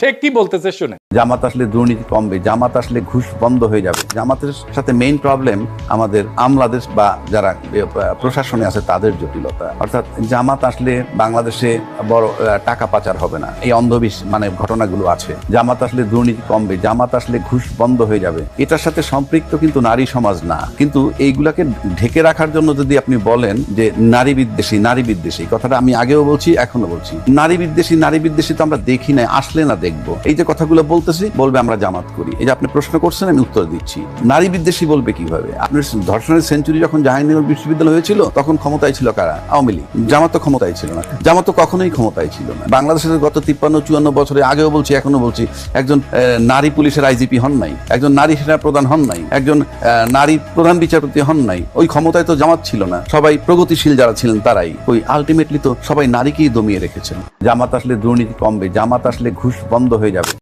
সে কি বলতেছে শুনে। জামাত আসলে দুর্নীতি কমবে, জামাত আসলে ঘুষ বন্ধ হয়ে যাবে। জামাতের সাথে মেইন প্রবলেম আমাদের আমলাদের বা যারা প্রশাসনে আছে তাদের জটিলতা। অর্থাৎ জামাত আসলে বাংলাদেশে বড় টাকা পাচার হবে না, এই অন্ধবিশ্বাস ঘটনাগুলো আছে। জামাত আসলে দুর্নীতি কমবে, জামাত আসলে ঘুষ বন্ধ হয়ে যাবে। এটার সাথে সম্পৃক্ত কিন্তু নারী সমাজ না। কিন্তু এইগুলাকে ঢেকে রাখার জন্য যদি আপনি বলেন যে নারী বিদ্বেষী কথাটা আমি আগেও বলছি, এখনো বলছি, নারী বিদ্বেষী তো আমরা দেখি না, আসলে না দেখবো। এই যে কথাগুলো বলতেছি, বলবে আমরা জামাত করি। এই যে আপনি প্রশ্ন করছেন, আমি উত্তর দিচ্ছি। নারী বিদ্বেষী বলবে কিভাবে? আপনার ধর্ষণের সেঞ্চুরি যখন জাহাঙ্গীরনগর বিশ্ববিদ্যালয় হয়েছিল, তখন ক্ষমতায় ছিল কারা? আওয়ামী লীগ। জামাত তো ক্ষমতায় ছিল না, জামাত তো কখনোই ক্ষমতায় ছিল না। বাংলাদেশের গত 53-54 বছরে, আগেও বলছি এখনো বলছি, একজন নারী পুলিশের আইজিপি হন নাই, একজন নারী সেনা প্রধান হন নাই, একজন নারী প্রধান বিচারপতি হন নাই। ওই ক্ষমতায় তো জামাত ছিল না, সবাই প্রগতিশীল যারা ছিলেন তারাই। ওই আলটিমেটলি তো সবাই নারীকেই দমিয়ে রেখেছেন। জামাত আসলে দুর্নীতি কমবে, জামাত আসলে ঘুষ বন্ধ হয়ে যাবে।